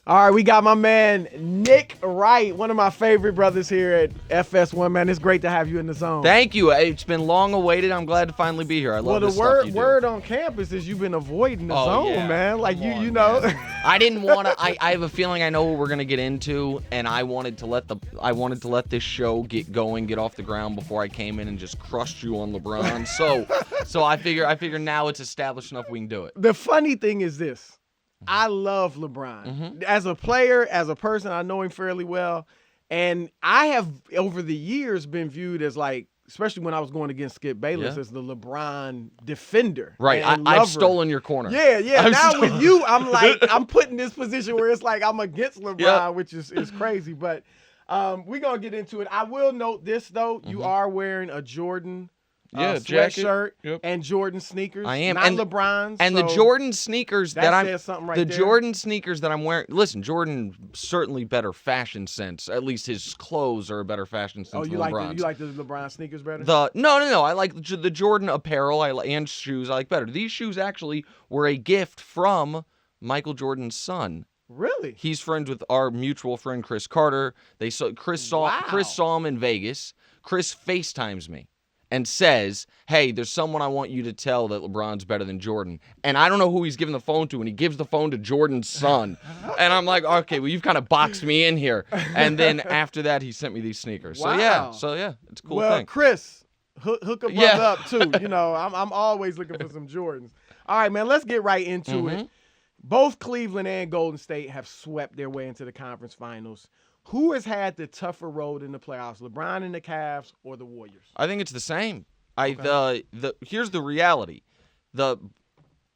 All right, we got my man Nick Wright, one of my favorite brothers here at FS1. Man, it's great to have you in the zone. Thank you. It's been long awaited. I'm glad to finally be here. I love this stuff you do. Word on campus is you've been avoiding the zone, yeah. man. Like Come on, you know. man. I didn't want to. I have a feeling I know what we're gonna get into, and I wanted to let this show get going, get off the ground before I came in and just crushed you on LeBron. So I figure now it's established enough we can do it. The funny thing is this. I love LeBron. Mm-hmm. As a player, as a person, I know him fairly well. And I have, over the years, been viewed as like, especially when I was going against Skip Bayless, as the LeBron defender. Right. I've stolen your corner. Yeah. Now with you, I'm like, I'm put in this position where it's like I'm against LeBron, which is crazy. But we're going to get into it. I will note this, though. You are wearing a Jordan sweatshirt and Jordan sneakers. I am, not LeBron's. And the Jordan sneakers Jordan sneakers that I'm wearing. Listen, Jordan certainly better fashion sense. At least his clothes are a better fashion sense. You than like LeBron's. you like the LeBron sneakers better? No. I like the Jordan apparel. and shoes. I like better. These shoes actually were a gift from Michael Jordan's son. Really? He's friends with our mutual friend Chris Carter. Chris saw him in Vegas. Chris FaceTimes me and says, hey, there's someone I want you to tell that LeBron's better than Jordan. And I don't know who he's giving the phone to, and he gives the phone to Jordan's son. And I'm like, okay, well, you've kind of boxed me in here. And then after that, he sent me these sneakers. Wow. So yeah, it's a cool well, thing. Chris, hook a brother up, too. You know, I'm always looking for some Jordans. All right, man, let's get right into it. Both Cleveland and Golden State have swept their way into the conference finals. Who has had the tougher road in the playoffs, LeBron and the Cavs or the Warriors? I think it's the same. Okay. Here's the reality. The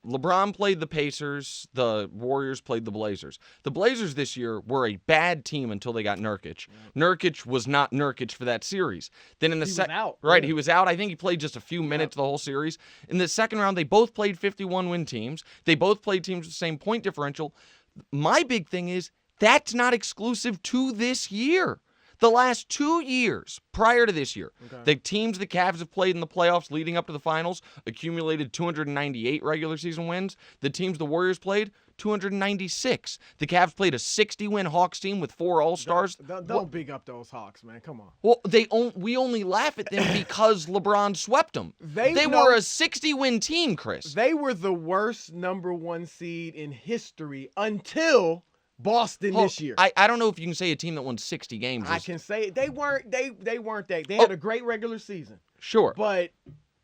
LeBron played the Pacers, the Warriors played the Blazers. The Blazers this year were a bad team until they got Nurkic. Nurkic was not Nurkic for that series. Then in the was out. Right, Yeah. he was out. I think he played just a few minutes the whole series. In the second round, they both played 51-win teams. They both played teams with the same point differential. My big thing is that's not exclusive to this year. The last 2 years prior to this year, the teams the Cavs have played in the playoffs leading up to the finals accumulated 298 regular season wins. The teams the Warriors played, 296. The Cavs played a 60-win Hawks team with 4 All-Stars. Don't big up those Hawks, man. Come on. Well, we only laugh at them because LeBron swept them. They were a 60-win team, Chris. They were the worst number 1 seed in history until Boston this year. I don't know if you can say a team that won 60 games. I can say it. They weren't that. They had a great regular season. Sure. But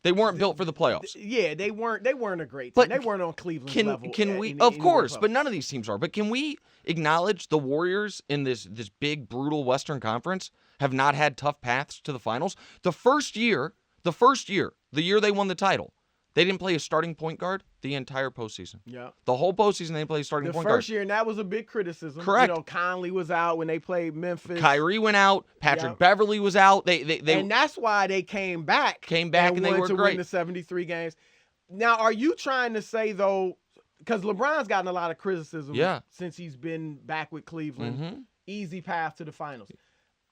they weren't built for the playoffs. Yeah, they weren't a great team. They weren't on Cleveland's level. Can we of course, but none of these teams are. But can we acknowledge the Warriors in this big brutal Western Conference have not had tough paths to the finals? The first year, the year they won the title, they didn't play a starting point guard the entire postseason. Yeah. The whole postseason, they didn't play a starting point guard. The first year, and that was a big criticism. Correct. You know, Conley was out when they played Memphis. Kyrie went out. Patrick Beverly was out. They and that's why they came back. And they were to great. Win the 73 games. Now, are you trying to say, though, because LeBron's gotten a lot of criticism since he's been back with Cleveland, easy path to the finals.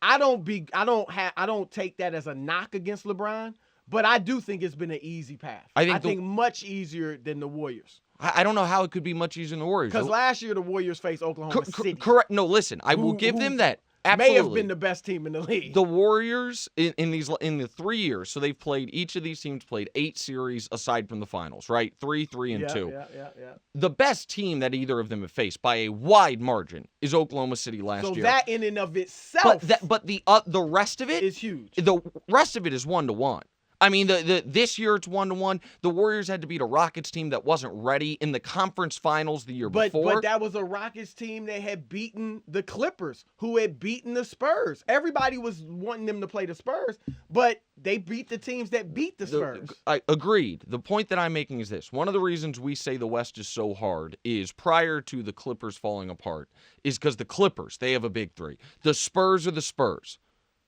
I don't take that as a knock against LeBron. But I do think it's been an easy path. I think much easier than the Warriors. I don't know how it could be much easier than the Warriors. Because last year the Warriors faced Oklahoma City. Correct. No, listen, I will give them that. Absolutely. May have been the best team in the league. The Warriors in the 3 years, so they've played, each of these teams played 8 series aside from the finals, right? 3, 3, and 2. Yeah. The best team that either of them have faced by a wide margin is Oklahoma City last year. So that in and of itself, but the rest of it is huge. The rest of it is 1-1. I mean, this year it's 1-1. The Warriors had to beat a Rockets team that wasn't ready in the conference finals the year before. But that was a Rockets team that had beaten the Clippers, who had beaten the Spurs. Everybody was wanting them to play the Spurs, but they beat the teams that beat the Spurs. I agreed. The point that I'm making is this. One of the reasons we say the West is so hard is prior to the Clippers falling apart is because the Clippers, they have a big 3. The Spurs are the Spurs.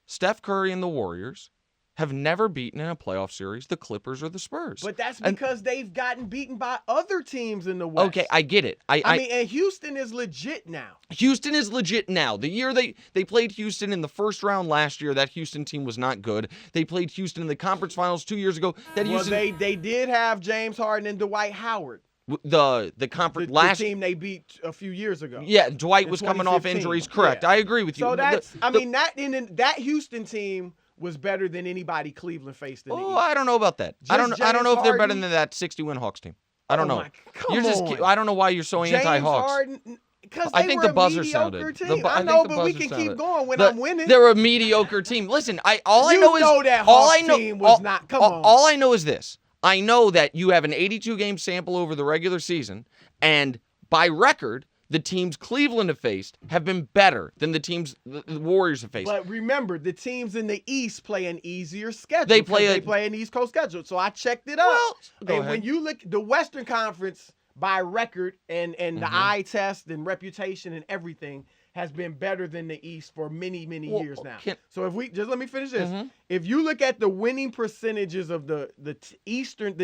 Steph Curry and the Warriors have never beaten in a playoff series the Clippers or the Spurs. But that's because they've gotten beaten by other teams in the West. Okay, I get it. I mean, and Houston is legit now. Houston is legit now. The year they played Houston in the first round last year, that Houston team was not good. They played Houston in the conference finals 2 years ago. They did have James Harden and Dwight Howard. The conference last the team they beat a few years ago. Yeah, Dwight was coming off injuries. Correct. Yeah. I agree with you. So that Houston team was better than anybody Cleveland faced in the East. I don't know about that. I don't know if they're better than that 60-win Hawks team. I don't know. I don't know why you're so anti-Hawks. Harden, because I think the buzzer mediocre sounded. Team. I know, but we can keep going when I'm winning. They're a mediocre team. Listen, all I know is this. I know that you have an 82-game sample over the regular season, and by record, the teams Cleveland have faced have been better than the teams the Warriors have faced. But remember, the teams in the East play an easier schedule. They play an East Coast schedule. So I checked it out. When you look the Western Conference by record and the eye test and reputation and everything has been better than the East for many years now. So if we just let me finish this. If you look at the winning percentages of the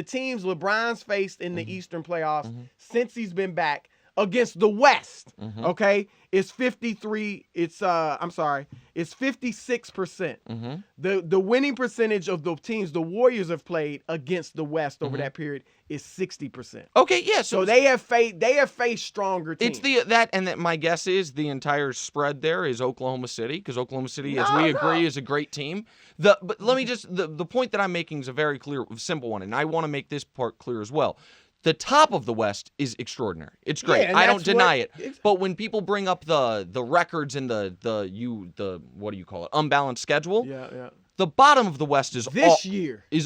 teams LeBron's faced in the Eastern playoffs since he's been back against the West, okay, it's 53. It's 56%. The winning percentage of the teams the Warriors have played against the West over that period is 60%. Okay, yeah. So they have faced stronger teams. It's my guess is the entire spread there is Oklahoma City, because Oklahoma City, as we agree, is a great team. But let me just the point that I'm making is a very clear, simple one, and I want to make this part clear as well. The top of the West is extraordinary. It's great. I don't deny it. But when people bring up the records and the what do you call it? Unbalanced schedule. Yeah. The bottom of the West is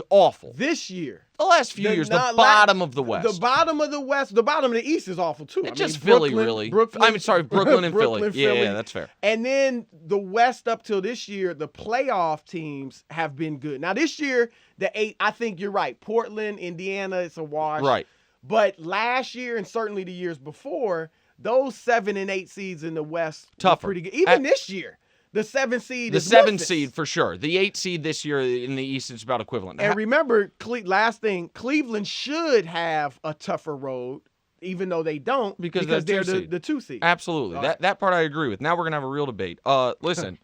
awful. This year. The last few years, the bottom of the West. The bottom of the West, the bottom of the East is awful too. Philly, really. Brooklyn and Philly. Yeah, that's fair. And then the West up till this year, the playoff teams have been good. Now this year, I think you're right. Portland, Indiana, it's a wash. Right. But last year and certainly the years before, those 7 and 8 seeds in the West were pretty good. Even this year, the 7 seed is the 7 seed for sure. The 8 seed this year in the East is about equivalent. And remember, last thing, Cleveland should have a tougher road, even though they don't, because they're the 2 seed. Absolutely. That part I agree with. Now we're gonna have a real debate. Listen,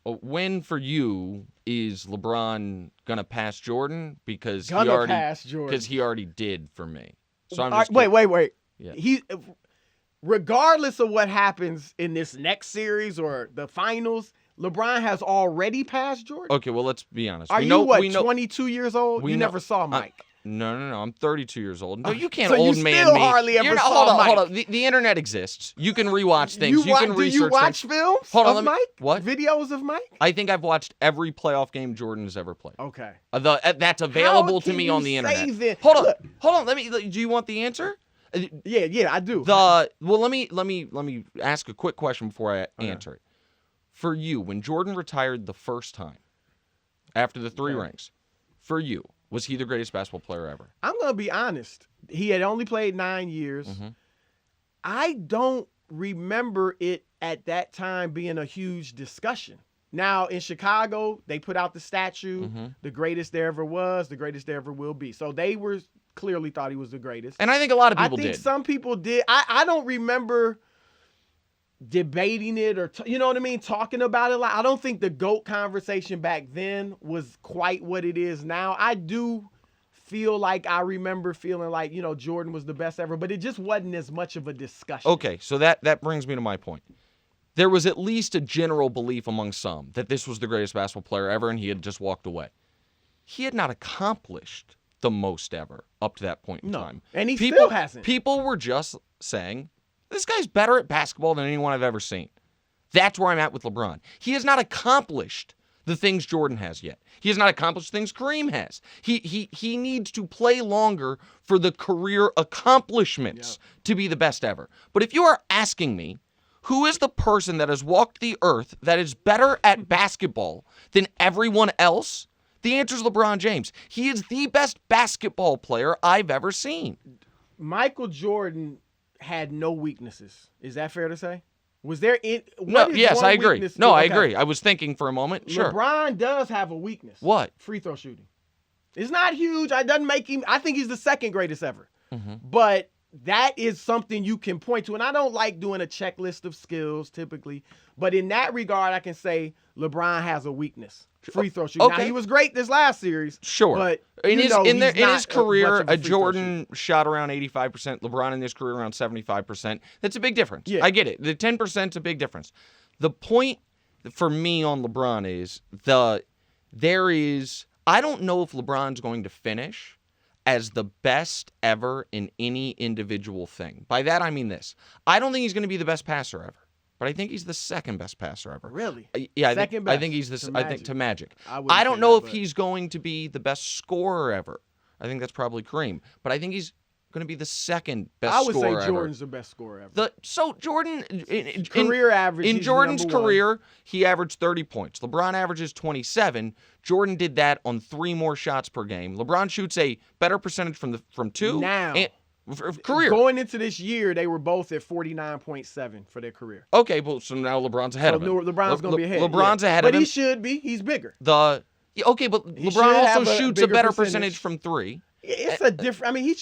a win for you is LeBron gonna pass Jordan because he already did for me. So I'm just wait. Yeah. Regardless of what happens in this next series or the finals, LeBron has already passed Jordan. Okay, well, let's be honest. Are you 22 years old? You never saw Mike. No. I'm 32 years old. No, you can't so old you man still me. Hardly ever saw Mike. Hold on. The internet exists. You can rewatch things. You can research things. Do you watch films of Mike? What? Videos of Mike? I think I've watched every playoff game Jordan has ever played. Okay. That's available to me on the internet. Hold on. Do you want the answer? Yeah, I do. Let me ask a quick question before I answer it. For you, when Jordan retired the first time after the 3 rings, for you, was he the greatest basketball player ever? I'm going to be honest. He had only played 9 years. I don't remember it at that time being a huge discussion. Now, in Chicago, they put out the statue, the greatest there ever was, the greatest there ever will be. So they clearly thought he was the greatest. And I think a lot of people did. I think some people did. I don't remember debating it or, you know what I mean, talking about it. I don't think the GOAT conversation back then was quite what it is now. I do feel like I remember feeling like, Jordan was the best ever, but it just wasn't as much of a discussion. Okay, so that brings me to my point. There was at least a general belief among some that this was the greatest basketball player ever, and he had just walked away. He had not accomplished the most ever up to that point in time. And he still hasn't. People were just saying, this guy's better at basketball than anyone I've ever seen. That's where I'm at with LeBron. He has not accomplished the things Jordan has yet. He has not accomplished things Kareem has. He needs to play longer for the career accomplishments to be the best ever. But if you are asking me, who is the person that has walked the earth that is better at basketball than everyone else? The answer is LeBron James. He is the best basketball player I've ever seen. Michael Jordan had no weaknesses. Is that fair to say? Was there yes, I agree. No, I agree. I was thinking for a moment. Sure. LeBron does have a weakness. What? Free throw shooting. It's not huge. It doesn't make him. I think he's the second greatest ever. But that is something you can point to. And I don't like doing a checklist of skills typically, but in that regard, I can say LeBron has a weakness. Free throw shooting. Okay. Now, he was great this last series. Sure. But in his career, a Jordan shot around 85%, LeBron in his career around 75%. That's a big difference. Yeah. I get it. The 10% is a big difference. The point for me on LeBron is I don't know if LeBron's going to finish as the best ever in any individual thing. By that, I mean this. I don't think he's going to be the best passer ever. But I think he's the second best passer ever. Really? Yeah, I think he's the. I think to Magic. I don't know if he's going to be the best scorer ever. I think that's probably Kareem. But I think he's going to be the second best scorer ever. I would say Jordan's the best scorer ever. So Jordan, career average. In Jordan's career, he averaged 30 points. LeBron averages 27. Jordan did that on 3 more shots per game. LeBron shoots a better percentage from 2. Now. Career. Going into this year, they were both at 49.7 for their career. Okay, well, so now LeBron's ahead of him. LeBron's going to be ahead. LeBron's ahead of him. But he should be. He's bigger. Okay, but LeBron also shoots a better percentage from 3. It's a different. I mean, his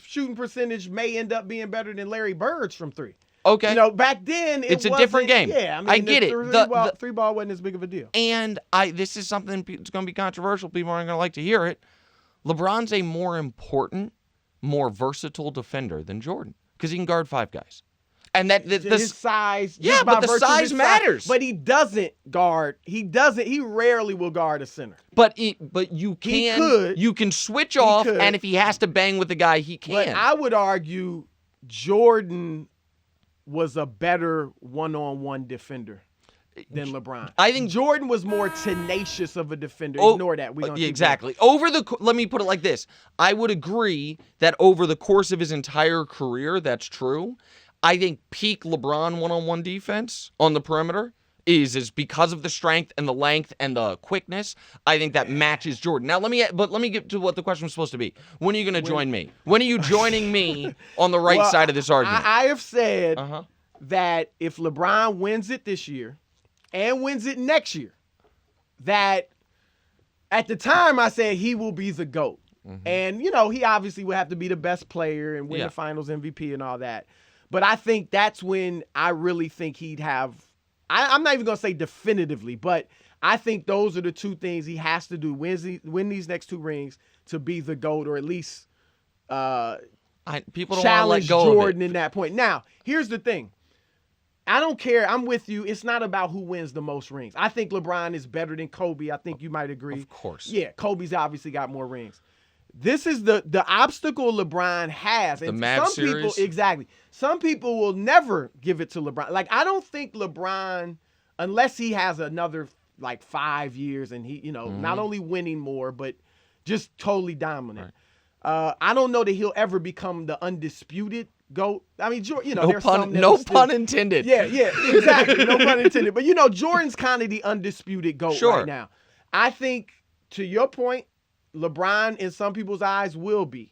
shooting percentage may end up being better than Larry Bird's from 3. Okay. Back then it's a different game. Yeah, I mean, I get it. The 3-ball wasn't as big of a deal. And this is something that's going to be controversial. People aren't going to like to hear it. LeBron's a more important, more versatile defender than Jordan because he can guard 5 guys. And his size. Yeah, but the size matters. But he doesn't guard. He rarely will guard a center. But you can. You can switch off, and if he has to bang with the guy, he can. But I would argue Jordan was a better one-on-one defender than LeBron. I think Jordan was more tenacious of a defender. Ignore that. Exactly. Let me put it like this. I would agree that over the course of his entire career, that's true. I think peak LeBron one-on-one defense on the perimeter is because of the strength and the length and the quickness. I think that matches Jordan. Now let me get to what the question was supposed to be. When are you going to join me? When are you joining me on the right side of this argument? I have said that if LeBron wins it this year and wins it next year, that at the time I said he will be the GOAT. Mm-hmm. And, he obviously would have to be the best player and win the finals MVP and all that. But I think that's when I really think he'd have – I'm not even going to say definitively, but I think those are the 2 things he has to do, win these next 2 rings to be the GOAT or at least people don't challenge let go Jordan in that point. Now, here's the thing. I don't care. I'm with you. It's not about who wins the most rings. I think LeBron is better than Kobe. I think you might agree. Of course. Yeah, Kobe's obviously got more rings. This is the obstacle LeBron has. And the Mavs series? Exactly. Some people will never give it to LeBron. Like, I don't think LeBron, unless he has another, 5 years and he, not only winning more, but just totally dominant. Right. I don't know that he'll ever become the undisputed GOAT. I mean, no pun intended. Yeah, exactly. No pun intended. But, Jordan's kind of the undisputed GOAT right now. I think, to your point, LeBron, in some people's eyes, will be.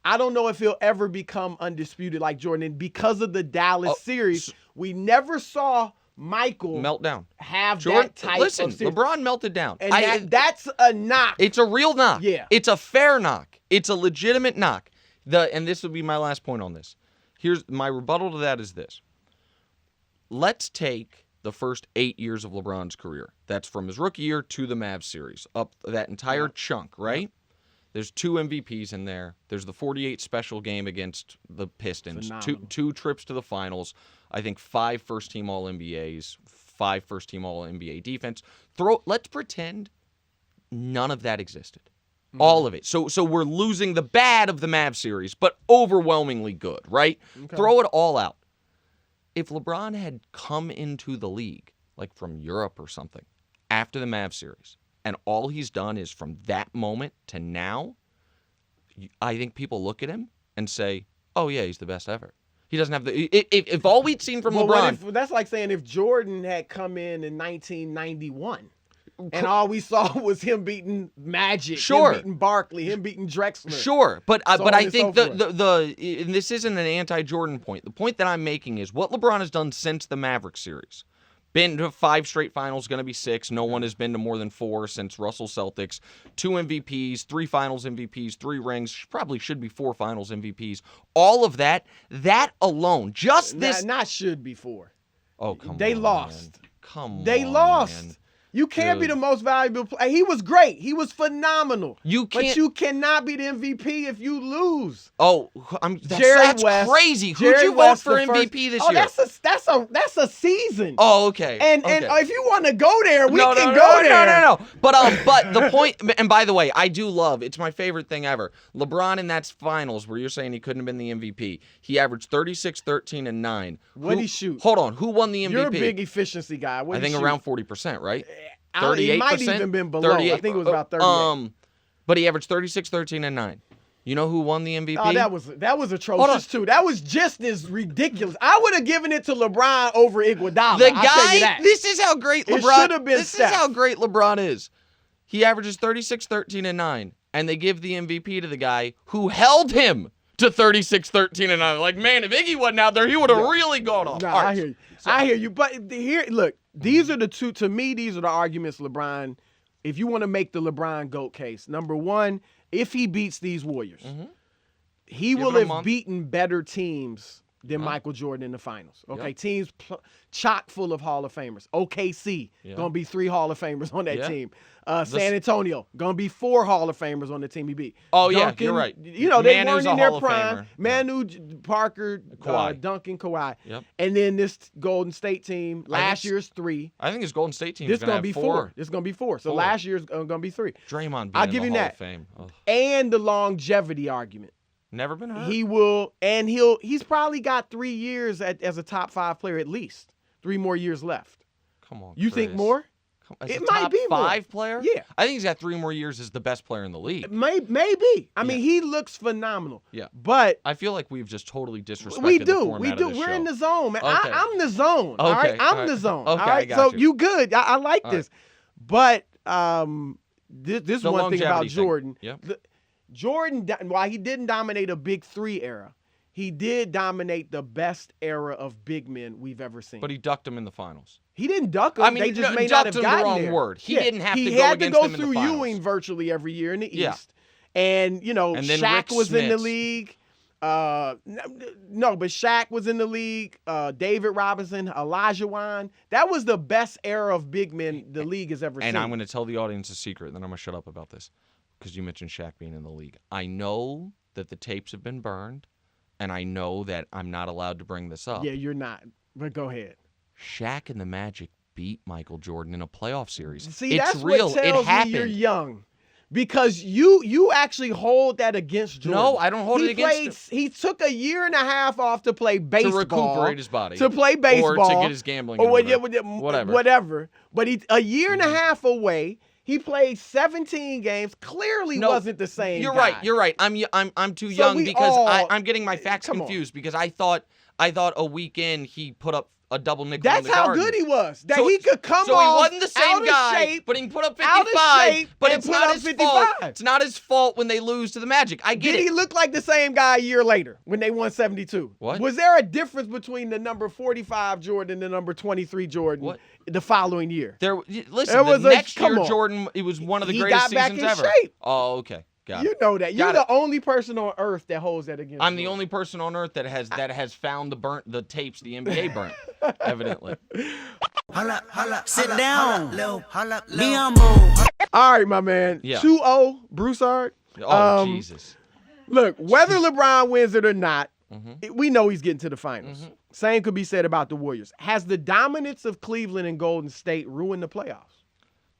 I don't know if he'll ever become undisputed like Jordan. And because of the Dallas series, we never saw Michael meltdown. Have that type of series. LeBron melted down. And that's a knock. It's a real knock. Yeah. It's a fair knock. It's a legitimate knock. And this would be my last point on this. Here's my rebuttal to that is this. Let's take the first 8 years of LeBron's career. That's from his rookie year to the Mavs series. Up that entire chunk, right? There's 2 MVPs in there. There's the 48 special game against the Pistons. Two trips to the finals. I think 5 first-team All-NBAs, 5 first-team All-NBA defense. Let's pretend none of that existed. Mm-hmm. All of it. So we're losing the bad of the Mavs series, but overwhelmingly good, right? Okay. Throw it all out. If LeBron had come into the league, like from Europe or something, after the Mavs series, and all he's done is from that moment to now, I think people look at him and say, oh, yeah, he's the best ever. He doesn't have the... If all we'd seen from LeBron... That's like saying if Jordan had come in 1991... and all we saw was him beating Magic, him beating Barkley, him beating Drexler. Sure, but I think and this isn't an anti-Jordan point. The point that I'm making is what LeBron has done since the Mavericks series Been to 5 straight finals, going to be 6. No one has been to more than 4 since Russell Celtics. 2 MVPs, 3 finals MVPs, 3 rings. Probably should be 4 finals MVPs. All of that alone, just this. Not should be 4. Oh, come on. They lost. Man. Come on. They lost. Man. You can't be the most valuable player. He was great. He was phenomenal. But you cannot be the MVP if you lose. Oh, that's crazy. Who'd you vote for MVP this year? That's a season. Oh, okay. And if you want to go there, we can go there. No. But the point, and by the way, I do love, it's my favorite thing ever. LeBron in that finals where you're saying he couldn't have been the MVP. He averaged 36, 13, and 9. What'd he shoot? Hold on. Who won the MVP? You're a big efficiency guy. I think around 40%, right? 38%? It might even been below. 38. I think it was about 38. But he averaged 36, 13, and 9. You know who won the MVP? Oh, that was atrocious too. That was just as ridiculous. I would have given it to LeBron over Iguodala. The guy. This is how great LeBron. It should have been. This is how great LeBron is. He averages 36, 13, and 9, and they give the MVP to the guy who held him to 36, 13, and 9. Like, man, if Iggy wasn't out there, he would have really gone off. Nah, I hear you. I hear you. But here, look. These are the two. To me, these are the arguments LeBron. If you want to make the LeBron GOAT case, number one, if he beats these Warriors, he will have beaten better teams than Michael Jordan in the finals. Okay, teams chock full of Hall of Famers. OKC gonna be 3 Hall of Famers on that team. San Antonio gonna be 4 Hall of Famers on the team he beat. Oh Duncan, you're right. You know they Manu's weren't in their Hall prime. Manu, Parker, Kawhi. Duncan, Kawhi. Yep. And then this Golden State team last year's 3. I think his Golden State team is gonna be 4. This is gonna be 4. So last year's gonna be 3. Draymond being I'll give in you the Hall that. of Fame. Ugh. And the longevity argument. Never been hurt. He will, and he's probably got 3 years as a top 5 player at least. 3 more years left. Come on, You Chris. think more? It might be 5 player? Yeah. I think he's got 3 more years as the best player in the league. Maybe. I mean, he looks phenomenal. Yeah. But I feel like we've just totally disrespected we the do. format of this We're show. in the zone, man. Okay. I'm the zone. All right. I'm the zone. Okay, all right. I got So you. you good. I like All this. But this The one thing about longevity thing. Jordan. Yep. Jordan, while he didn't dominate a big 3 era, he did dominate the best era of big men we've ever seen. But he ducked him in the finals. He didn't duck him. I mean, they just may ducked not have him gotten the wrong there. word. He didn't have to he go had against to go them in the through finals. Ewing virtually every year in the Yeah. East. And, you know, And then Shaq Rick was in the Smits. league. No, but Shaq was in the league. David Robinson, Elijah Wan. That was the best era of big men the league has ever seen. And I'm going to tell the audience a secret, and then I'm going to shut up about this because you mentioned Shaq being in the league. I know that the tapes have been burned, and I know that I'm not allowed to bring this up. Yeah, you're not. But go ahead. Shaq and the Magic beat Michael Jordan in a playoff series. See, it's that's real. what tells it happened. me you're young. Because you actually hold that against Jordan. No, I don't hold it against him. He took a year and a half off to play baseball. To recuperate his body. To play baseball. Or to get his gambling. Whatever. But a year and a half away. He played 17 games. Clearly wasn't the same You're guy. right. You're right. I'm too young because I'm getting my facts confused because I thought a weekend he put up a double nickel. That's in the how Garden. good he was. That he could come so off he wasn't the same out of guy, shape, but he put up out of 55. shape, But and it's put not up his 55. fault. It's not his fault when they lose to the Magic. I get Did it. he look like the same guy a year later when they won 72? What? Was there a difference between the number 45 Jordan and the number 23 Jordan the following year? Next year, Jordan, it was one of the greatest seasons seasons ever. Shape. Oh, okay. Got you it. know that. You're the only person on earth that holds that against I'm the Jordan. only person on earth that has found the tapes the NBA burnt, evidently. Sit down. Be humble. All right, my man. Yeah. 2-0, Broussard. Oh, Jesus. Look, whether LeBron wins it or not, we know he's getting to the finals. Same could be said about the Warriors. Has the dominance of Cleveland and Golden State ruined the playoffs?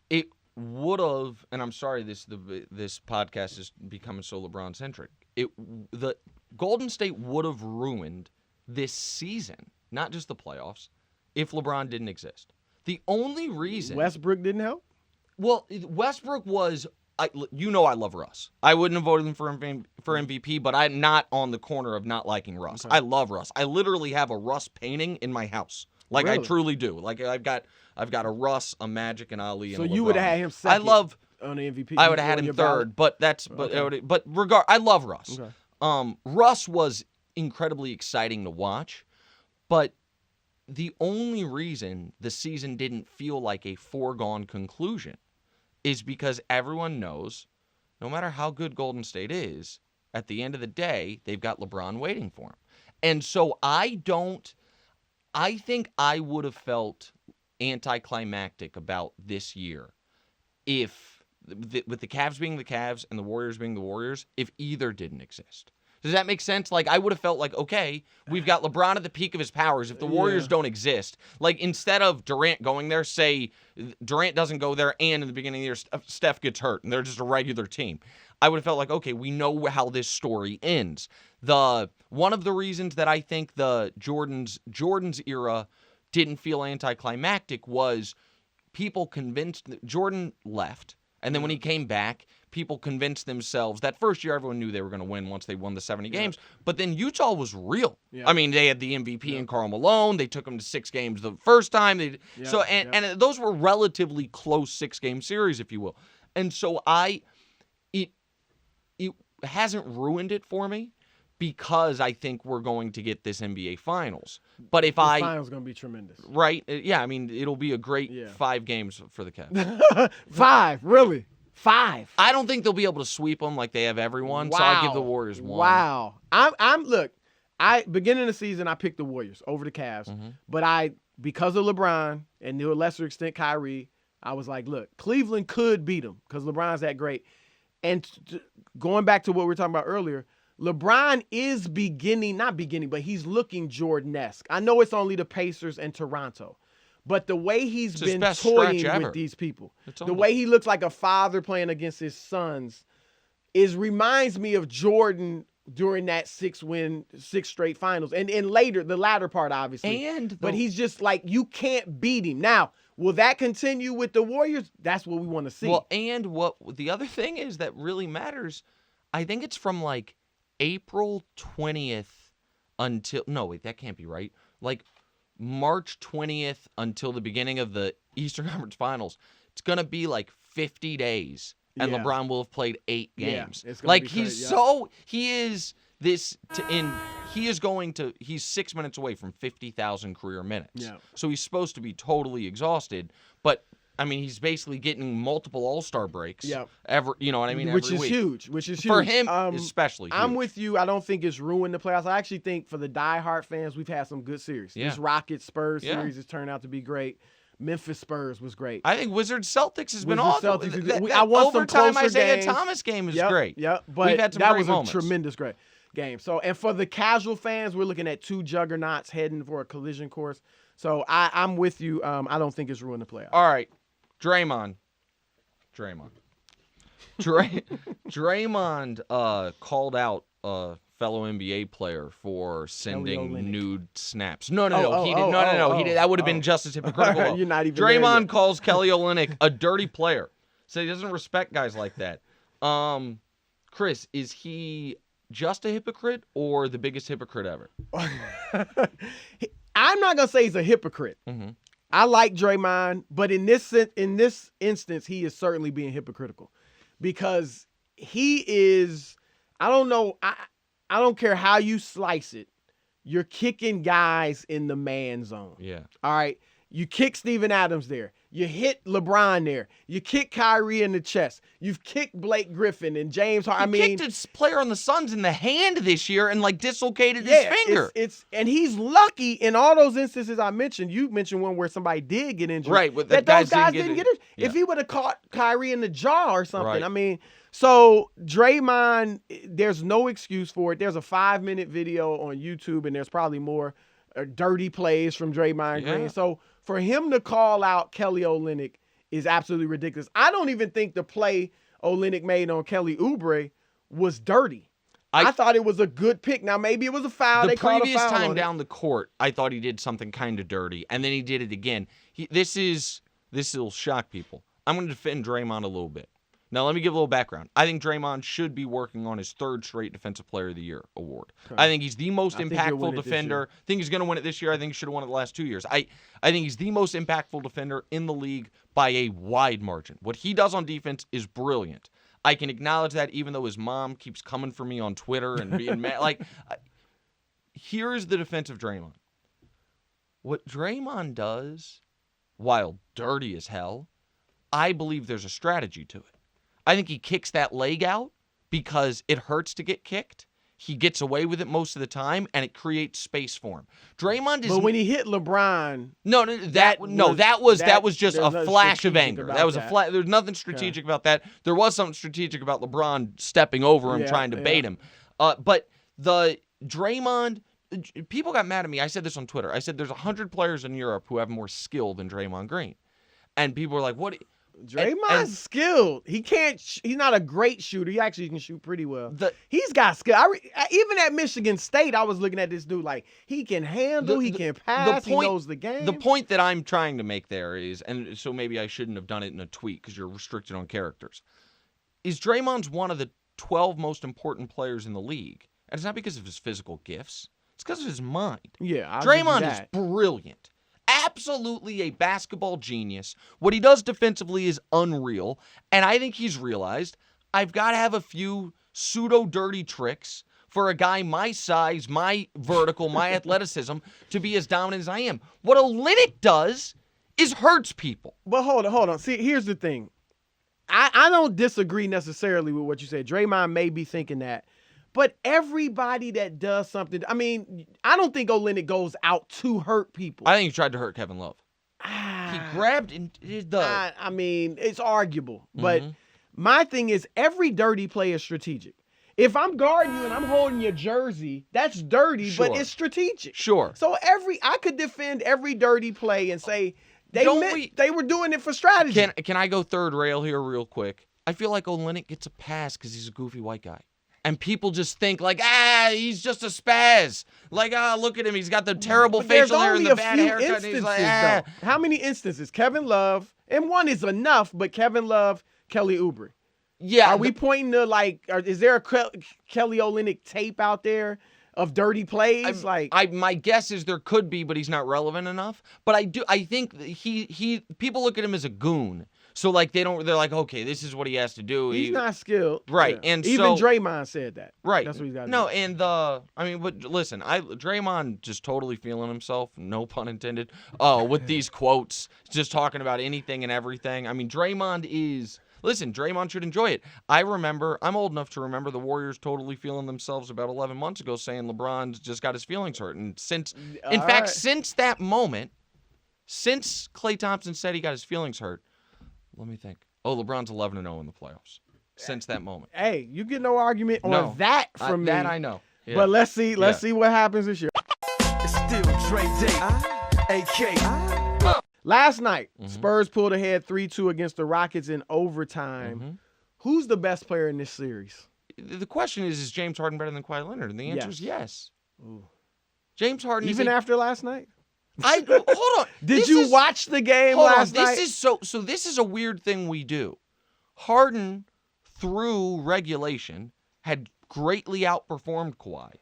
It would have, and I'm sorry this podcast is becoming so LeBron centric. The Golden State would have ruined this season, not just the playoffs, if LeBron didn't exist. The only reason Westbrook didn't help? Well, Westbrook was. I love Russ. I wouldn't have voted him for MVP, but I'm not on the corner of not liking Russ. Okay. I love Russ. I literally have a Russ painting in my house. Like Really? I truly do. Like I've got a Russ, a Magic, and Ali. So and you would have had him second on the MVP. I would have had him third, but I love Russ. Okay. Russ was incredibly exciting to watch, but the only reason the season didn't feel like a foregone conclusion is because everyone knows no matter how good Golden State is, at the end of the day, they've got LeBron waiting for him. And so I think I would have felt anticlimactic about this year if, with the Cavs being the Cavs and the Warriors being the Warriors, if either didn't exist. Does that make sense? Like, I would have felt like, okay, we've got LeBron at the peak of his powers. If the Warriors don't exist, like, instead of Durant going there, say Durant doesn't go there and in the beginning of the year, Steph gets hurt and they're just a regular team. I would have felt like, okay, we know how this story ends. One of the reasons that I think the Jordan's era didn't feel anticlimactic was people convinced Jordan left. And then when he came back, people convinced themselves that first year everyone knew they were going to win once they won the 70 games. But then Utah was real. Yeah. I mean, they had the MVP in Karl Malone. They took them to 6 games the first time. And those were relatively close 6-game series, if you will. And so it hasn't ruined it for me because I think we're going to get this NBA Finals. But if the Finals going to be tremendous. Right? Yeah, I mean, it'll be a great 5 games for the Cavs. 5? Really? 5? I don't think they'll be able to sweep them like they have everyone, so I'll give the Warriors 1. Wow. Look, beginning of the season, I picked the Warriors over the Cavs. Mm-hmm. But because of LeBron and to a lesser extent Kyrie, I was like, look, Cleveland could beat them because LeBron's that great. And going back to what we were talking about earlier, LeBron is but he's looking Jordan-esque. I know it's only the Pacers and Toronto, but the way he's been toying with these people, the way he looks like a father playing against his sons, reminds me of Jordan during that 6 straight finals. And later, the latter part, obviously. But he's just like, you can't beat him. Now, will that continue with the Warriors? That's what we want to see. Well, and what the other thing is that really matters, I think it's from like April 20th until, no, wait, that can't be right. Like March 20th until the beginning of the Eastern Conference Finals. It's going to be like 50 days. And LeBron will have played 8 games. Yeah, like he's 6 minutes away from 50,000 career minutes. Yeah. So he's supposed to be totally exhausted, but I mean, he's basically getting multiple All-Star breaks. Yeah. You know what I mean? Which is huge. huge. For him, especially huge. I'm with you. I don't think it's ruined the playoffs. I actually think for the diehard fans, we've had some good series. Yeah. This Rockets-Spurs series has turned out to be great. Memphis Spurs was great. I think Wizards-Celtics has been awesome. I want some overtime closer Isaiah games. Thomas game is great. Yeah, but we've had some that great was moments. A tremendous great game. So, and for the casual fans, we're looking at 2 juggernauts heading for a collision course. So I'm with you. I don't think it's ruined the playoffs. All right, Draymond called out a fellow NBA player for sending nude snaps. No. He did. No. He did. That would have been just as hypocritical. You're not even Draymond calls Kelly Olynyk a dirty player. So he doesn't respect guys like that. Chris, is he just a hypocrite or the biggest hypocrite ever? I'm not gonna say he's a hypocrite. Mm-hmm. I like Draymond, but in this instance, he is certainly being hypocritical because he is. I don't know. I don't care how you slice it. You're kicking guys in the man zone. Yeah. All right. You kick Steven Adams there. You hit LeBron there. You kick Kyrie in the chest. You've kicked Blake Griffin and James Harden. He kicked his player on the Suns in the hand this year and dislocated his finger. And he's lucky in all those instances I mentioned. You mentioned one where somebody did get injured. Right. But those guys didn't get it. Yeah. If he would have caught Kyrie in the jaw or something, right. I mean, so Draymond, there's no excuse for it. There's a 5-minute video on YouTube, and there's probably more dirty plays from Draymond Green. So for him to call out Kelly Olynyk is absolutely ridiculous. I don't even think the play Olynyk made on Kelly Oubre was dirty. I thought it was a good pick. Now, maybe it was a foul. The previous time down the court, I thought he did something kind of dirty, and then he did it again. This will shock people. I'm going to defend Draymond a little bit. Now, let me give a little background. I think Draymond should be working on his 3rd straight Defensive Player of the Year award. Okay. I think he's the most impactful defender. I think he's going to win it this year. I think he should have won it the last 2 years. I think he's the most impactful defender in the league by a wide margin. What he does on defense is brilliant. I can acknowledge that even though his mom keeps coming for me on Twitter and being mad. Here's the defense of Draymond. What Draymond does, while dirty as hell, I believe there's a strategy to it. I think he kicks that leg out because it hurts to get kicked. He gets away with it most of the time, and it creates space for him. Draymond is. But when he hit LeBron, that was just a flash of anger. That was a flash. There's nothing strategic about that. There was something strategic about LeBron stepping over him, trying to bait him. But the Draymond, people got mad at me. I said this on Twitter. I said there's 100 players in Europe who have more skill than Draymond Green, and people were like, "What?" Draymond's skilled. He can't. He's not a great shooter. He actually can shoot pretty well. He's got skill. Even at Michigan State, I was looking at this dude like he can handle. He can pass. He knows the game. The point that I'm trying to make there is, and so maybe I shouldn't have done it in a tweet because you're restricted on characters. Is Draymond's one of the 12 most important players in the league, and it's not because of his physical gifts. It's because of his mind. Yeah, Draymond is brilliant. Absolutely a basketball genius. What he does defensively is unreal, and I think he's realized I've got to have a few pseudo-dirty tricks for a guy my size, my vertical, my athleticism to be as dominant as I am. What Olynyk does is hurts people. But hold on. See, here's the thing. I don't disagree necessarily with what you said. Draymond may be thinking that. But everybody that does something, I mean, I don't think Olynyk goes out to hurt people. I think he tried to hurt Kevin Love. He grabbed and did the. I mean, it's arguable. But my thing is every dirty play is strategic. If I'm guarding you and I'm holding your jersey, that's dirty, but it's strategic. Sure. So I could defend every dirty play and say they were doing it for strategy. Can I go third rail here real quick? I feel like Olynyk gets a pass because he's a goofy white guy. And people just think like, he's just a spaz. Like, look at him. He's got the terrible facial hair and the bad haircut. And he's like, How many instances? Kevin Love, and one is enough, but Kevin Love, Kelly Oubre. Yeah. Are we pointing to is there a Kelly Olynyk tape out there of dirty plays? My guess is there could be, but he's not relevant enough. But I think people look at him as a goon. So they're like, okay, this is what he has to do. He's not skilled. Right. Yeah. And even Draymond said that. Right. That's what he's got to do. No, and but listen, Draymond just totally feeling himself, no pun intended, with these quotes, just talking about anything and everything. I mean, Draymond should enjoy it. I'm old enough to remember the Warriors totally feeling themselves about 11 months ago saying LeBron's just got his feelings hurt. And since that moment, since Klay Thompson said he got his feelings hurt, let me think. LeBron's 11-0 in the playoffs since that moment. Hey, you get no argument on that from me. That I know. Yeah. But let's see what happens this year. It's still Dre Day, AK. Last night, Spurs pulled ahead 3-2 against the Rockets in overtime. Who's the best player in this series? The question is James Harden better than Kawhi Leonard? And the answer is yes. Ooh. James Harden even after last night? Hold on. Did you watch the game last night? This is a weird thing we do. Harden, through regulation, had greatly outperformed Kawhi.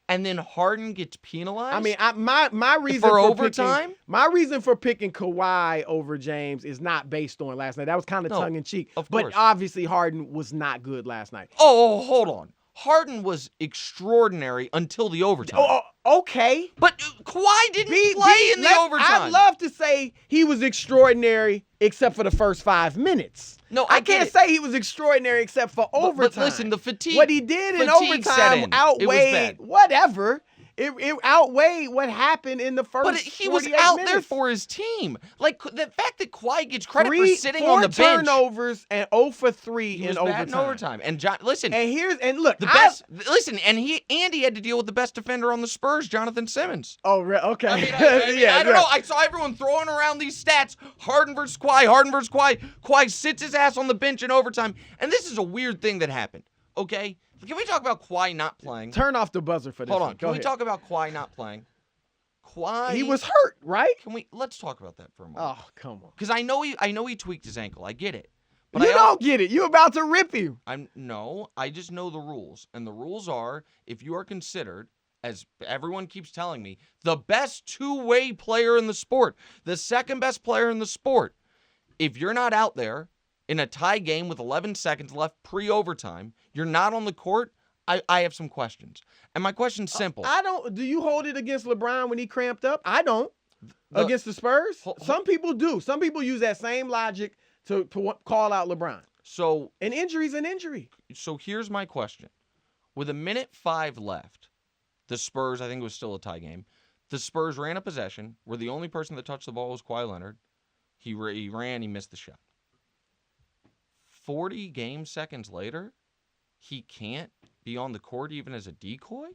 And then Harden gets penalized. I mean, my reason for overtime. My reason for picking Kawhi over James is not based on last night. That was kind of tongue in cheek. Of course. But obviously Harden was not good last night. Oh, hold on. Harden was extraordinary until the overtime. Okay. But Kawhi didn't play in the overtime. I'd love to say he was extraordinary except for the first 5 minutes. No, I can't say he was extraordinary except for overtime. But listen, the fatigue. What he did in overtime outweighed whatever. It outweighed what happened in the first. But he was out there for his team. Like the fact that Kawhi gets credit for sitting on the bench. 4 turnovers and 0 for 3 in overtime. And listen, and look, the best. Listen, and he had to deal with the best defender on the Spurs, Jonathan Simmons. Oh, okay. I don't know. I saw everyone throwing around these stats: Harden versus Kawhi, Harden versus Kawhi. Kawhi sits his ass on the bench in overtime, and this is a weird thing that happened. Okay. Can we talk about Kawhi not playing? Turn off the buzzer for this. Hold on. Can we talk about Kawhi not playing? Kawhi. He was hurt, right? Let's talk about that for a moment. Oh, come on. Because I know he tweaked his ankle. I get it. But you don't get it. You're about to rip him. I just know the rules. And the rules are if you are considered, as everyone keeps telling me, the best two-way player in the sport, the second best player in the sport, if you're not out there in a tie game with 11 seconds left pre-overtime, you're not on the court, I have some questions. And my question's simple. Do you hold it against LeBron when he cramped up? I don't. against the Spurs? Some people do. Some people use that same logic to call out LeBron. So an injury's an injury. So here's my question. With 1:05 left, the Spurs, I think it was still a tie game, the Spurs ran a possession where the only person that touched the ball was Kawhi Leonard. He ran, he missed the shot. 40 game seconds later, he can't be on the court even as a decoy?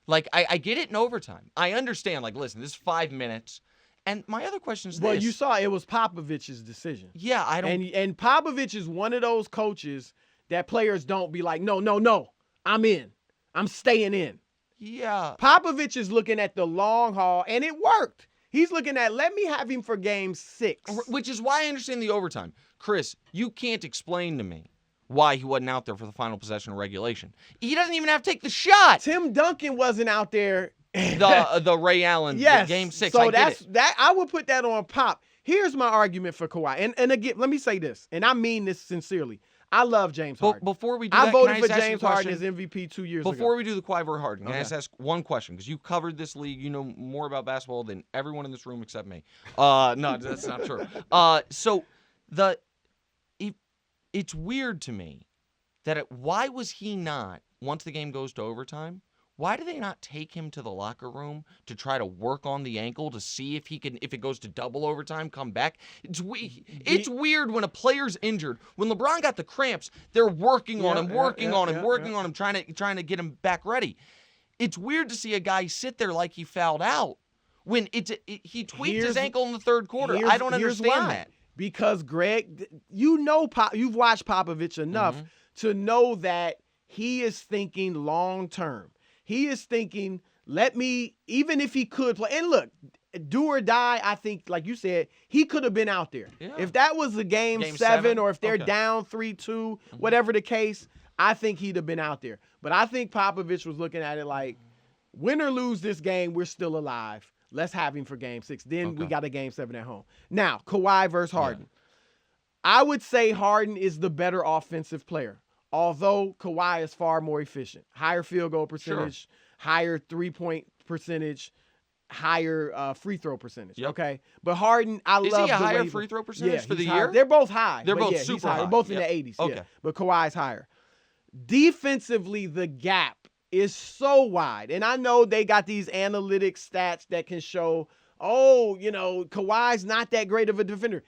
Like, I get it in overtime. I understand, like, listen, this is 5 minutes. And my other question is this. Well, you saw it was Popovich's decision. Yeah, I don't. And Popovich is one of those coaches that players don't be like, no, I'm in. I'm staying in. Yeah. Popovich is looking at the long haul, and it worked. He's looking at, let me have him for game 6. Which is why I understand the overtime. Chris, you can't explain to me why he wasn't out there for the final possession of regulation. He doesn't even have to take the shot. Tim Duncan wasn't out there. The Ray Allen game 6. So I would put that on Pop. Here's my argument for Kawhi. And again, let me say this, and I mean this sincerely. I love James Harden. Before we do I that, voted can I for just James Harden as MVP 2 years ago. Before we do the Kawhi versus Harden, can I Okay. just ask one question? Because you covered this league. You know more about basketball than everyone in this room except me. No, that's not true. So it's weird to me that why was he not, once the game goes to overtime, why do they not take him to the locker room to try to work on the ankle to see if he can, if it goes to double overtime, come back? It's weird when a player's injured. When LeBron got the cramps, they're working on him, trying to get him back ready. It's weird to see a guy sit there like he fouled out when he tweaked his ankle in the third quarter. I don't understand that. Because Greg, you've watched Popovich enough to know that he is thinking long term. He is thinking, even if he could play, and look, do or die, I think, like you said, he could have been out there. Yeah. If that was a game 7 or if they're down 3-2, whatever the case, I think he'd have been out there. But I think Popovich was looking at it like, win or lose this game, we're still alive. Let's have him for game 6. Then we got a game 7 at home. Now, Kawhi versus Harden. Yeah. I would say Harden is the better offensive player. Although Kawhi is far more efficient. Higher field goal percentage, higher three-point percentage, higher free throw percentage. Yep. Okay? But Harden, I love the way... Is he a higher free throw percentage for the year? They're both high. They're both super high. They're both in the 80s. Okay. Yeah. But Kawhi's higher. Defensively, the gap is so wide. And I know they got these analytic stats that can show, Kawhi's not that great of a defender.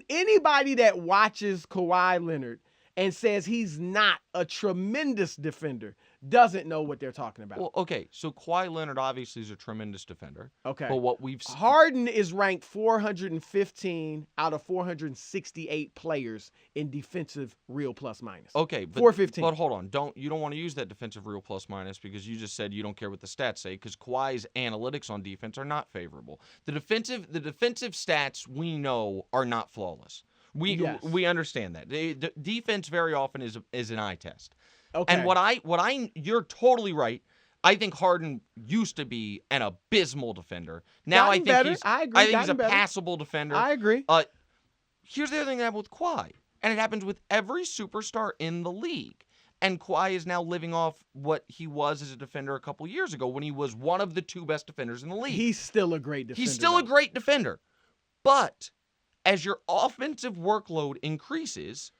Anybody that watches Kawhi Leonard and says he's not a tremendous defender doesn't know what they're talking about. Well, okay, so Kawhi Leonard obviously is a tremendous defender. Okay. But what we've seen... Harden is ranked 415 out of 468 players in defensive real plus minus. Okay, but 415. But hold on, you don't want to use that defensive real plus minus because you just said you don't care what the stats say because Kawhi's analytics on defense are not favorable. The defensive stats we know are not flawless. We understand that. The defense very often is an eye test. Okay. And you're totally right. I think Harden used to be an abysmal defender. Now I think he's a passable defender. I agree. Here's the other thing that happened with Kawhi, and it happens with every superstar in the league. And Kawhi is now living off what he was as a defender a couple years ago when he was one of the 2 best defenders in the league. He's still a great defender. He's still a great defender. But as your offensive workload increases,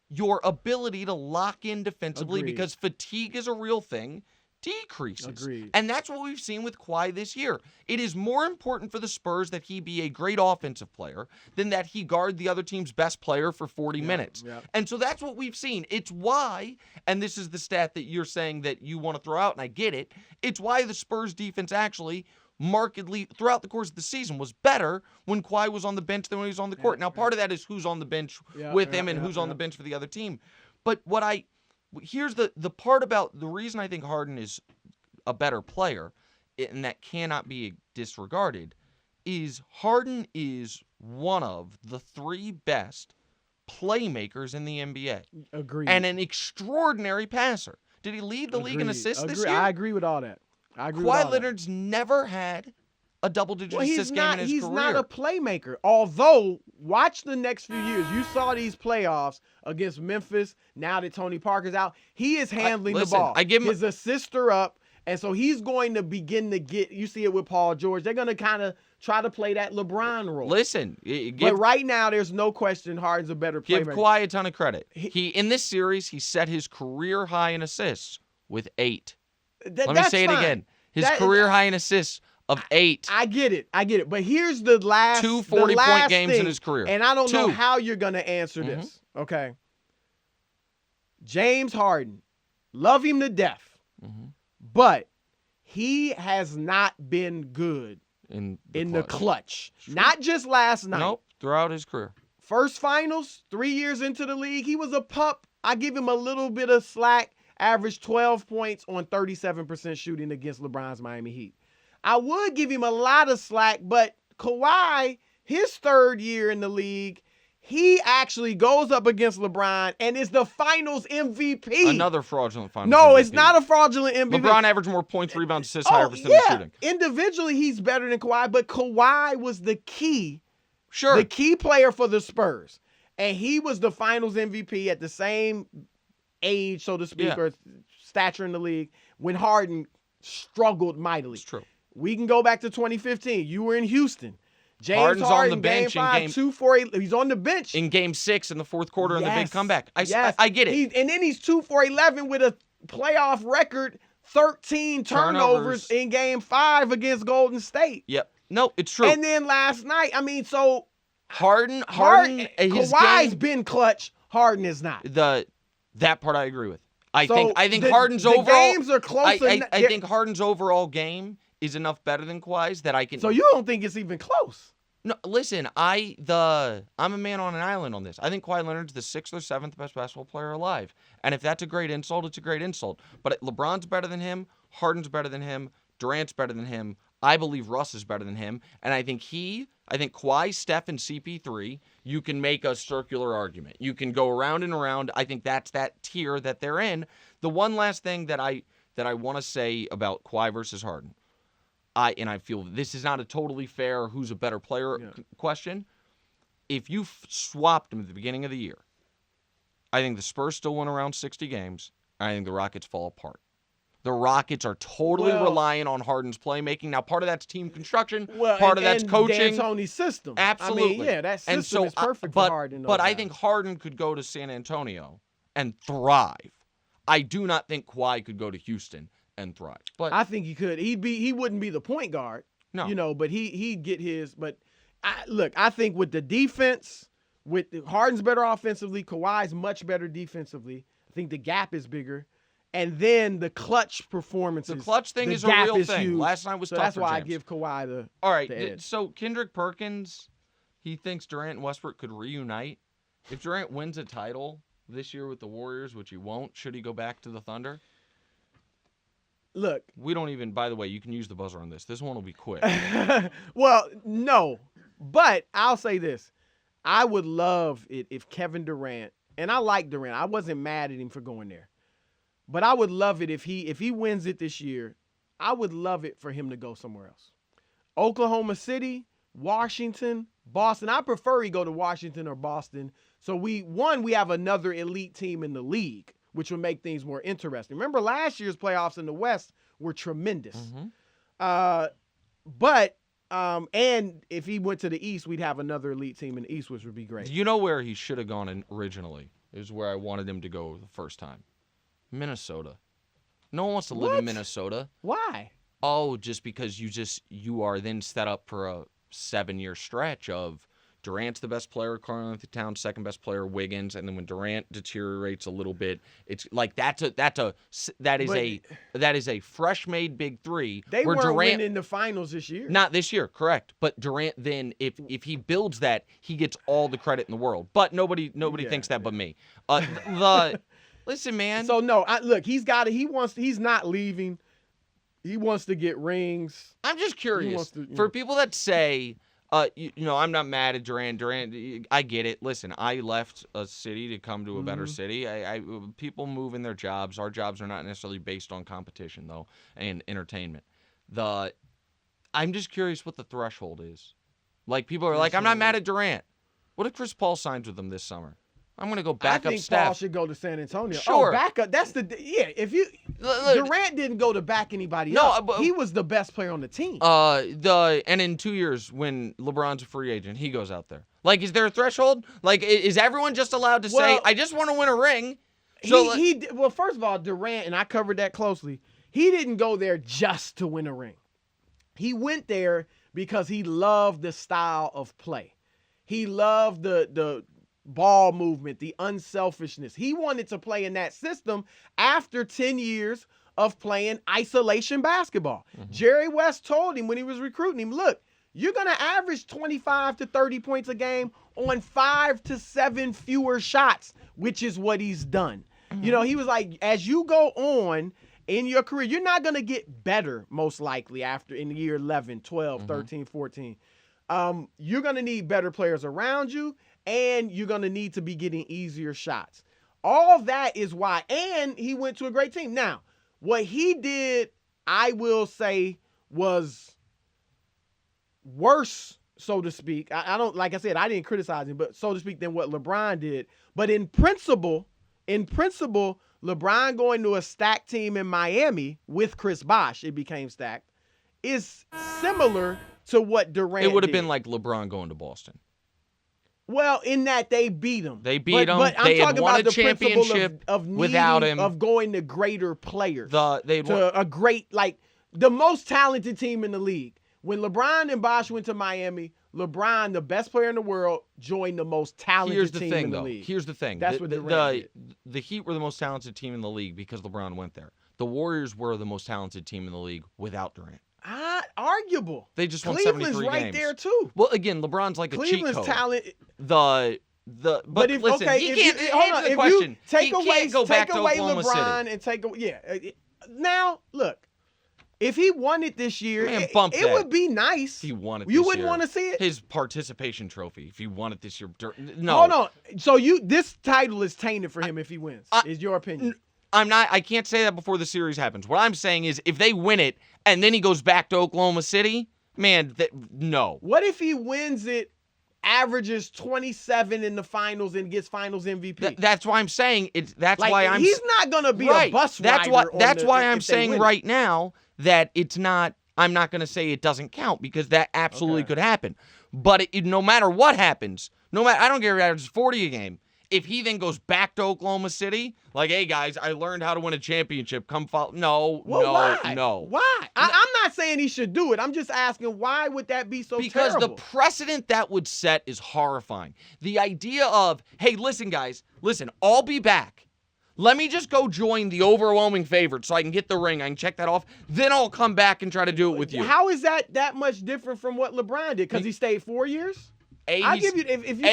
your ability to lock in defensively, because fatigue is a real thing, decreases. Agreed. And that's what we've seen with Kawhi this year. It is more important for the Spurs that he be a great offensive player than that he guard the other team's best player for 40 minutes. Yeah. And so that's what we've seen. It's why, and this is the stat that you're saying that you want to throw out, and I get it, it's why the Spurs defense actually markedly throughout the course of the season was better when Kawhi was on the bench than when he was on the court. Now, part of that is who's on the bench with him and who's on the bench for the other team. But here's the part about the reason I think Harden is a better player, and that cannot be disregarded, is Harden is one of the 3 best playmakers in the NBA. Agreed. And an extraordinary passer. Did he lead the league in assists this year? I agree with all that. Kawhi Leonard's never had a double-digit assist game in his career. He's not a playmaker. Although, watch the next few years. You saw these playoffs against Memphis. Now that Tony Parker's out, he is handling the ball. His assists are up. And so he's going to begin to get, you see it with Paul George, they're going to kind of try to play that LeBron role. Listen. But right now, there's no question Harden's a better player. Give Kawhi a ton of credit. In this series, he set his career high in assists with 8. Let me say it again. His career high in assists of 8. I get it. But here's the last 2 40-point games thing, in his career. And I don't know how you're going to answer this. Okay. James Harden, love him to death, but he has not been good in the clutch. Sure. Not just last night. Nope, throughout his career. First finals, 3 years into the league, he was a pup. I give him a little bit of slack. Averaged 12 points on 37% shooting against LeBron's Miami Heat. I would give him a lot of slack, but Kawhi, his third year in the league, he actually goes up against LeBron and is the finals MVP. Another fraudulent finals No, MVP. It's not a fraudulent MVP. LeBron averaged more points, rebounds, assists, higher percentage shooting. Individually, he's better than Kawhi, but Kawhi was the key. Sure. The key player for the Spurs. And he was the finals MVP at the same age, so to speak, or stature in the league when Harden struggled mightily. It's true. We can go back to 2015. You were in Houston. James Harden's Harden, on the bench game 5, 2 for 8. He's on the bench in Game 6 in the fourth quarter in the big comeback. I get it. And then he's 2 for 11 with a playoff record, 13 turnovers in Game 5 against Golden State. Yep. No, it's true. And then last night, I mean, so Harden, Kawhi's been clutch. Harden is not. That part I agree with. I think Harden's overall games are close. I think Harden's overall game is enough better than Kawhi's that I can. So you don't think it's even close? No, listen. I'm a man on an island on this. I think Kawhi Leonard's the 6th or 7th best basketball player alive, and if that's a great insult, it's a great insult. But LeBron's better than him. Harden's better than him. Durant's better than him. I believe Russ is better than him, and I think Kawhi, Steph, and CP3, you can make a circular argument. You can go around and around. I think that's that tier that they're in. The one last thing that I want to say about Kawhi versus Harden, I feel this is not a totally fair who's a better player question. If you swapped them at the beginning of the year, I think the Spurs still win around 60 games. I think the Rockets fall apart. The Rockets are totally reliant on Harden's playmaking. Now, part of that's team construction. Part of that's coaching. D'Antoni's system. Absolutely. I mean, that system is perfect for Harden. But I think Harden could go to San Antonio and thrive. I do not think Kawhi could go to Houston and thrive. But I think he could. He wouldn't be the point guard. No. But he'd get his. But I think with the defense, with Harden's better offensively, Kawhi's much better defensively. I think the gap is bigger. And then the clutch performances. The clutch thing is a real thing. Huge. Last night was tough that's for why James. I give Kawhi the All right, the edge. So Kendrick Perkins, he thinks Durant and Westbrook could reunite. If Durant wins a title this year with the Warriors, which he won't, should he go back to the Thunder? Look. We don't even, by the way, you can use the buzzer on this. This one will be quick. Well, no. But I'll say this. I would love it if Kevin Durant, and I like Durant. I wasn't mad at him for going there. But I would love it if he wins it this year. I would love it for him to go somewhere else. Oklahoma City, Washington, Boston. I prefer he go to Washington or Boston. So we have another elite team in the league, which would make things more interesting. Remember last year's playoffs in the West were tremendous. And if he went to the East, we'd have another elite team in the East, which would be great. You know where he should have gone in originally? Is where I wanted him to go the first time. Minnesota. No one wants to live in Minnesota. Why? Oh, just because you are then set up for a 7-year stretch of Durant's the best player, Karl-Anthony Towns second best player, Wiggins, and then when Durant deteriorates a little bit, it's like that is a fresh made big three. They where weren't Durant, winning the finals this year. Not this year, correct? But Durant then, if he builds that, he gets all the credit in the world. But nobody thinks that but me. Listen, man. So no, look, he's got it. He's not leaving. He wants to get rings. I'm just curious for people that say, I'm not mad at Durant. Durant, I get it. Listen, I left a city to come to a better city. People move in their jobs. Our jobs are not necessarily based on competition though and entertainment. I'm just curious what the threshold is. Like people are like, I'm not mad at Durant. What if Chris Paul signs with them this summer? I'm going to go back up I think Steph. Paul should go to San Antonio. Sure. Oh, back up. That's if you Durant didn't go to back anybody up. He was the best player on the team. And in 2 years when LeBron's a free agent, he goes out there. Like, is there a threshold? Like, is everyone just allowed to say, I just want to win a ring? So Well, first of all, Durant, and I covered that closely, he didn't go there just to win a ring. He went there because he loved the style of play. He loved the ball movement, the unselfishness. He wanted to play in that system after 10 years of playing isolation basketball. Mm-hmm. Jerry West told him when he was recruiting him, look, you're going to average 25 to 30 points a game on 5 to 7 fewer shots, which is what he's done. Mm-hmm. You know, he was like, as you go on in your career, you're not going to get better, most likely, after in the year 11, 12, mm-hmm. 13, 14. You're going to need better players around you, and you're going to need to be getting easier shots. All that is why. And he went to a great team. Now, what he did, I will say, was worse, so to speak. I don't, like I said, I didn't criticize him, but so to speak, than what LeBron did. But in principle, LeBron going to a stacked team in Miami with Chris Bosh, it became stacked, is similar to what Durant did. It would have been like LeBron going to Boston. Well, in that they beat him. They beat him. But they I'm had talking won about a the championship of without him. Of going to greater players. A great, like, the most talented team in the league. When LeBron and Bosh went to Miami, LeBron, the best player in the world, joined the most talented team in the league. Here's the thing. That's what Durant did. The Heat were the most talented team in the league because LeBron went there. The Warriors were the most talented team in the league without Durant. Arguable. They just won Cleveland's 73 right games. there too. Well, again, LeBron's like Cleveland's a cheat code. talent. But if, listen, okay, he can't. hold on. If you take away Oklahoma LeBron City. and take now look, if he won it this year, it would be nice. If he won it, you wouldn't want to see it. His participation trophy. If he won it this year, no. Hold on. So this title is tainted for him if he wins. Is your opinion? I can't say that before the series happens. What I'm saying is if they win it and then he goes back to Oklahoma City, man, no. What if he wins it, averages 27 in the finals, and gets finals MVP? That's why I'm saying he's not going to be a bus rider. That's why I'm saying right now that it's not. I'm not going to say it doesn't count because that absolutely could happen. But no matter what happens, I don't care if he averages 40 a game. If he then goes back to Oklahoma City, like, hey, guys, I learned how to win a championship. Come follow. No. Why? I'm not saying he should do it. I'm just asking, why would that be so because terrible? The precedent that would set is horrifying. The idea of, hey, listen, guys, I'll be back. Let me just go join the overwhelming favorite so I can get the ring. I can check that off. Then I'll come back and try to do it with you. How is that much different from what LeBron did? Because he stayed 4 years? I'll give you if you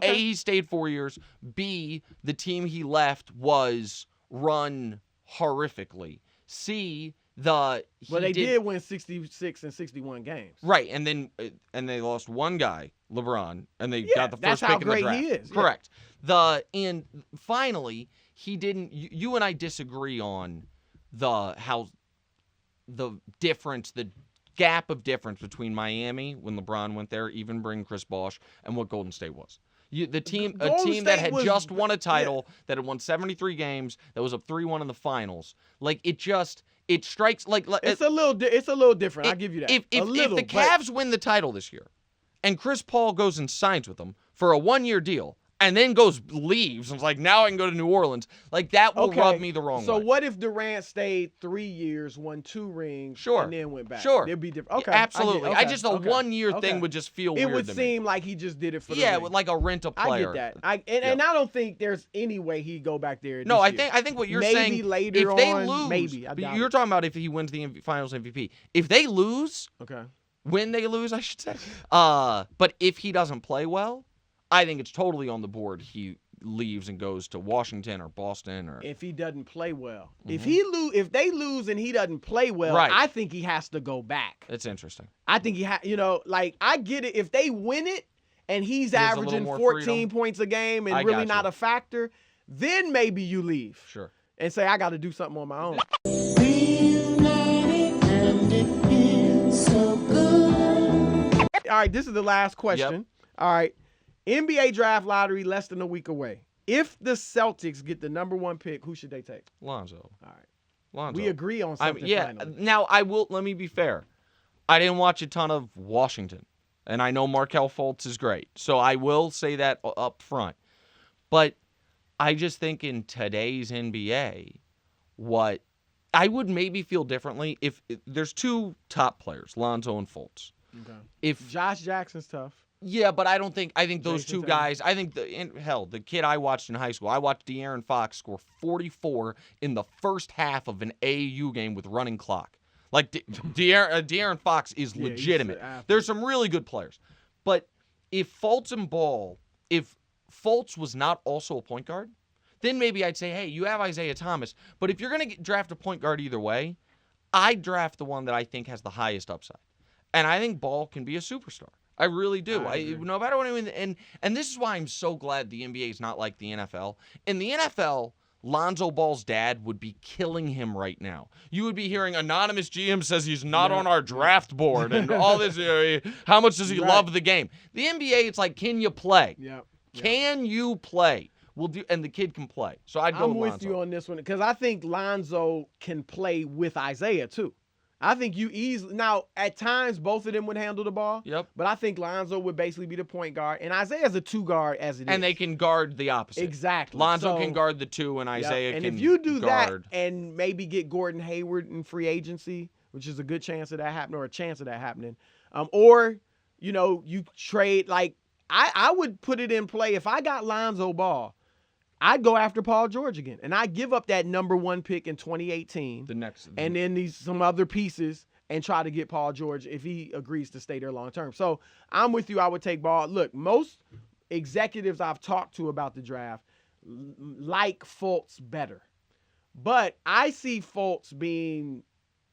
he stayed 4 years. B, the team he left was run horrifically. C, they did win 66 and 61 games. Right, and they lost one guy, LeBron, and they got the first pick in the draft. That's how great he is. Correct. And finally, he didn't. You and I disagree on the gap of difference between Miami when LeBron went there, even bring Chris Bosh, and what Golden State was. A team that had just won a title, that had won 73 games, that was up 3-1 in the finals. Like it strikes like it's a little different. I'll give you that. If the Cavs win the title this year, and Chris Paul goes and signs with them for a 1-year deal, and then leaves, and it's like, now I can go to New Orleans. Like, that will rub me the wrong way. So what if Durant stayed 3 years, won 2 rings, and then went back? Sure. It'd be different. Okay. Absolutely. A 1-year thing would just feel weird to me. It would seem like he just did it for the ring. Like a rent a player. I get that. And I don't think there's any way he'd go back there this year. I think what you're maybe saying, later if they on, lose, maybe. You're talking about if he wins the finals MVP. If they lose, when they lose, I should say. But if he doesn't play well, I think it's totally on the board. He leaves and goes to Washington or Boston, or if he doesn't play well. Mm-hmm. If they lose and he doesn't play well, I think he has to go back. It's interesting. I think I get it. If they win it and he's averaging 14 points a game and really not a factor, then maybe you leave. Sure. And say, I got to do something on my own. All right, this is the last question. Yep. All right. NBA draft lottery less than a week away. If the Celtics get the number 1 pick, who should they take? Lonzo. All right. Lonzo. We agree on something finally. Now, let me be fair. I didn't watch a ton of Washington, and I know Markelle Fultz is great. So I will say that up front. But I just think in today's NBA, what I would maybe feel differently if there's 2 top players, Lonzo and Fultz. Okay. If Josh Jackson's tough. Yeah, but I think those Jason 2 guys, I think the kid I watched in high school, I watched De'Aaron Fox score 44 in the first half of an AAU game with running clock. Like De'Aaron Fox is legitimate. There's some really good players. But if Fultz was not also a point guard, then maybe I'd say, hey, you have Isaiah Thomas. But if you're going to draft a point guard either way, I'd draft the one that I think has the highest upside. And I think Ball can be a superstar. I really do. No matter what and this is why I'm so glad the NBA is not like the NFL. In the NFL, Lonzo Ball's dad would be killing him right now. You would be hearing anonymous GM says he's not on our draft board and all this. How much does he love the game? The NBA, it's like, can you play? Yeah. Can you play? We'll do, and the kid can play. So I'd go with Lonzo. I'm with you on this one because I think Lonzo can play with Isaiah too. I think you easily now at times both of them would handle the ball. Yep. But I think Lonzo would basically be the point guard, and Isaiah's a 2 guard as it is. And they can guard the opposite. Exactly. Lonzo can guard the 2, and Isaiah can guard. And if you do that and maybe get Gordon Hayward in free agency, which is a good chance of that happening or a chance of that happening, or you trade I would put it in play if I got Lonzo Ball. I'd go after Paul George again, and I'd give up that number 1 pick in 2018. And then some other pieces and try to get Paul George if he agrees to stay there long term. So I'm with you. I would take Ball. Look, most executives I've talked to about the draft like Fultz better, but I see Fultz being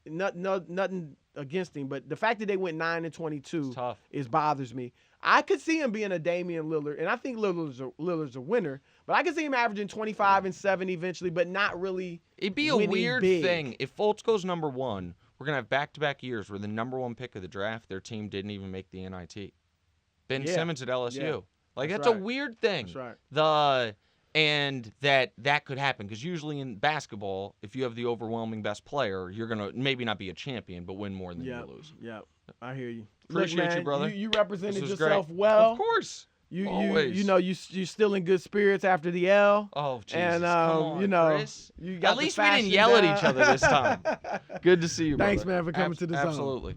nothing against him, but the fact that they went 9-22 bothers me. I could see him being a Damian Lillard, and I think Lillard's a winner, but I could see him averaging 25 and 7 eventually, but not really. It'd be a weird thing if Fultz goes number 1. We're gonna have back-to-back years where the number 1 pick of the draft, their team didn't even make the NIT. Ben Simmons at LSU, that's a weird thing. That's right. And that could happen because usually in basketball, if you have the overwhelming best player, you're gonna maybe not be a champion, but win more than you lose. Yeah, I hear you. Appreciate you, brother. You represented yourself well. Of course. You're still in good spirits after the L. Oh, Jesus. And come on, Chris. You got at least we didn't yell at each other this time. Good to see you, brother. Thanks, man, for coming to the zone. Absolutely.